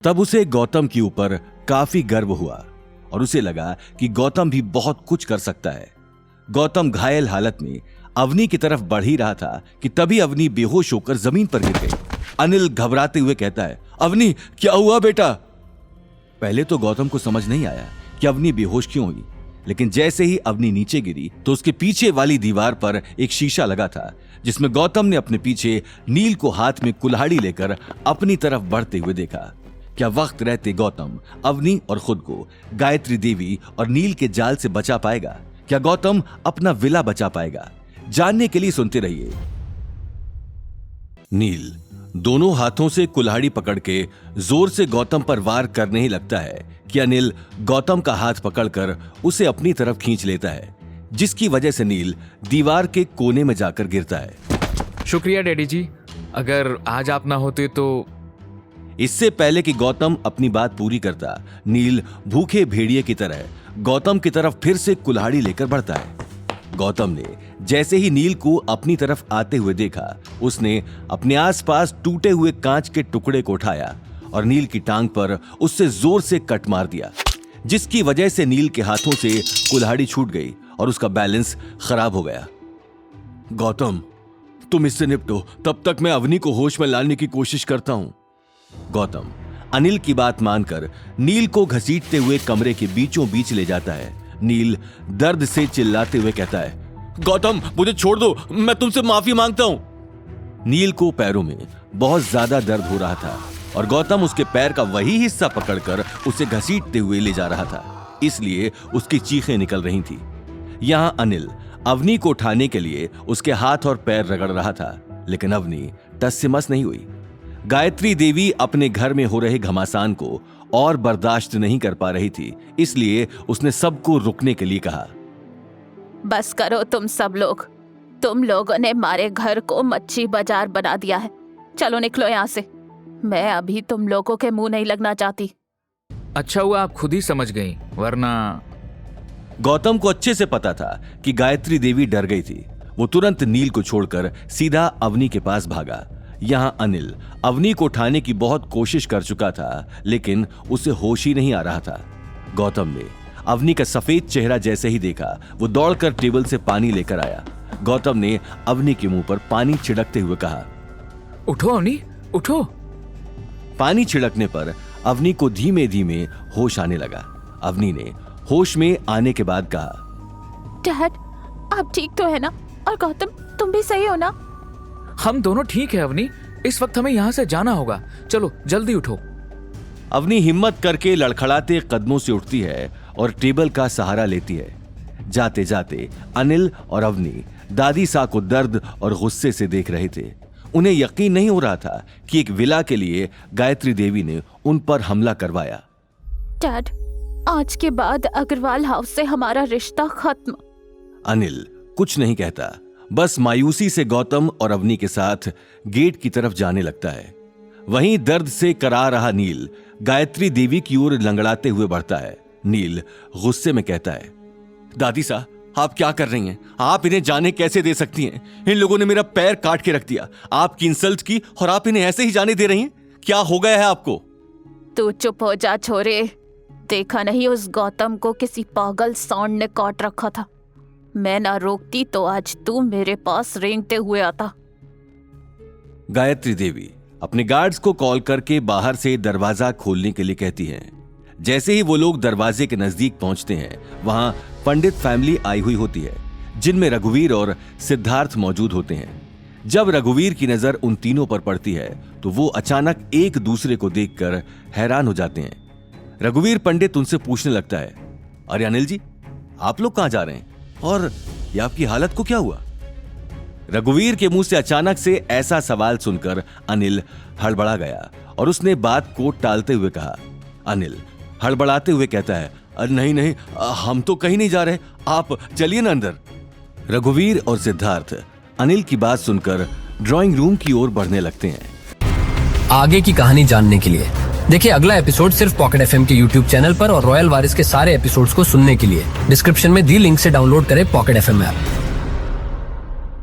तब उसे गौतम के ऊपर काफी गर्व हुआ और उसे लगा कि गौतम भी बहुत कुछ कर सकता है। गौतम घायल हालत में अवनी की तरफ बढ़ ही रहा था कि तभी अवनी बेहोश होकर जमीन पर गिर गई। अनिल घबराते हुए कहता है, अवनी क्या हुआ बेटा? पहले तो गौतम को समझ नहीं आया कि अवनी बेहोश क्यों हुई, लेकिन जैसे ही अवनी नीचे गिरी तो उसके पीछे वाली दीवार पर एक शीशा लगा था जिसमें गौतम ने अपने पीछे नील को हाथ में कुल्हाड़ी लेकर अपनी तरफ बढ़ते हुए देखा। क्या वक्त रहते गौतम अवनी और खुद को गायत्री देवी और नील के जाल से बचा पाएगा? क्या गौतम अपना विला बचा पाएगा? जानने के लिए सुनते रहिए। नील दोनों हाथों से कुल्हाड़ी पकड़ के जोर से गौतम पर वार करने ही लगता है कि अनिल गौतम का हाथ पकड़कर उसे अपनी तरफ खींच लेता है, जिसकी वजह से नील दीवार के कोने में जाकर गिरता है। शुक्रिया डैडी जी, अगर आज आप ना होते तो। इससे पहले कि गौतम अपनी बात पूरी करता, नील भूखे भेड़िए की तरह गौतम की तरफ फिर से कुल्हाड़ी लेकर बढ़ता है। गौतम ने जैसे ही नील को अपनी तरफ आते हुए देखा, उसने अपने आसपास टूटे हुए कांच के टुकड़े को उठाया और नील की टांग पर उससे जोर से कट मार दिया, जिसकी वजह से नील के हाथों से कुल्हाड़ी छूट गई और उसका बैलेंस खराब हो गया। गौतम तुम इससे निपटो, तब तक मैं अवनी को होश में लाने की कोशिश करता हूं। गौतम अनिल की बात मानकर नील को घसीटते हुए कमरे के बीचों बीच ले जाता है। नील दर्द से चिल्लाते हुए कहता है, गौतम मुझे छोड़ दो, मैं तुमसे माफी मांगता हूं। नील को पैरों में बहुत ज्यादा दर्द हो रहा था और गौतम उसके पैर का वही हिस्सा पकड़कर उसे घसीटते हुए ले जा रहा था, इसलिए उसकी चीखें निकल रही थी। यहां अनिल अवनी को उठाने के लिए उसके हाथ और पैर रगड़ रहा था, लेकिन अवनी टस से मस नहीं हुई। गायत्री देवी अपने घर में हो रहे घमासान को और बर्दाश्त नहीं कर पा रही थी, इसलिए उसने सबको रुकने के लिए कहा, बस करो तुम लोगों ने हमारे घर को मच्छी बाजार बना दिया है। चलो निकलो यहाँ से, मैं अभी तुम लोगों के मुंह नहीं लगना चाहती। अच्छा हुआ आप खुद ही समझ गई, वरना। गौतम को अच्छे से पता था कि गायत्री देवी डर गई थी। वो तुरंत नील को छोड़कर सीधा अवनी के पास भागा। यहां अनिल अवनी को उठाने की बहुत कोशिश कर चुका था, लेकिन उसे होश ही नहीं आ रहा था। गौतम ने अवनी का सफेद चेहरा जैसे ही देखा, वो दौड़कर टेबल से पानी लेकर आया। गौतम ने अवनी के मुंह पर पानी छिड़कते हुए कहा, उठो अवनी उठो। पानी छिड़कने पर अवनी को धीमे धीमे होश आने लगा। अवनी ने होश में आने के बाद कहा, डैड आप ठीक तो है ना? और गौतम तुम भी सही हो ना? हम दोनों ठीक है अवनी, इस वक्त हमें यहाँ से जाना होगा, चलो जल्दी उठो। अवनी हिम्मत करके लड़खड़ाते कदमों से उठती है और टेबल का सहारा लेती है। जाते जाते अनिल और अवनी दादी सा को दर्द और गुस्से से देख रहे थे। उन्हें यकीन नहीं हो रहा था कि एक विला के लिए गायत्री देवी ने उन पर हमला करवाया। डैड आज के बाद अग्रवाल हाउस से हमारा रिश्ता खत्म। अनिल कुछ नहीं कहता, बस मायूसी से गौतम और अवनी के साथ गेट की तरफ जाने लगता है। वहीं दर्द से करा रहा नील गायत्री देवी की ओर लंगड़ाते हुए बढ़ता है। नील गुस्से में कहता है, दादी सा आप क्या कर रही हैं? आप इन्हें जाने कैसे दे सकती हैं? इन लोगों ने मेरा पैर काट के रख दिया, आपकी इंसल्ट की और आप इन्हें ऐसे ही जाने दे रही हैं? क्या हो गया है आपको? तू चुप हो जा छोरे, देखा नहीं उस गौतम को किसी पागल सांड ने काट रखा था। मैं ना रोकती तो आज तू मेरे पास रेंगते हुए आता। गायत्री देवी अपने गार्ड्स को कॉल करके बाहर से दरवाजा खोलने के लिए कहती हैं। जैसे ही वो लोग दरवाजे के नजदीक पहुंचते हैं, वहां पंडित फैमिली आई हुई होती है, जिनमें रघुवीर और सिद्धार्थ मौजूद होते हैं। जब रघुवीर की नजर उन तीनों पर पड़ती है तो वो अचानक एक दूसरे को देखकर हैरान हो जाते हैं। रघुवीर पंडित उनसे पूछने लगता है, अरे अनिल जी आप लोग कहां जा रहे हैं और ये आपकी हालत को क्या हुआ? रघुवीर के मुंह से अचानक से ऐसा सवाल सुनकर अनिल हड़बड़ा गया और उसने बात को टालते हुए कहा। अनिल हड़बड़ाते हुए कहता है, नहीं नहीं हम तो कहीं नहीं जा रहे, आप चलिए ना अंदर। रघुवीर और सिद्धार्थ अनिल की बात सुनकर ड्राइंग रूम की ओर बढ़ने लगते हैं। आगे की कहानी जानने के लिए देखिए अगला एपिसोड सिर्फ पॉकेट एफएम के यूट्यूब चैनल पर और रॉयल वारिस के सारे एपिसोड्स को सुनने के लिए डिस्क्रिप्शन में दी लिंक से डाउनलोड करें पॉकेट एफएम ऐप।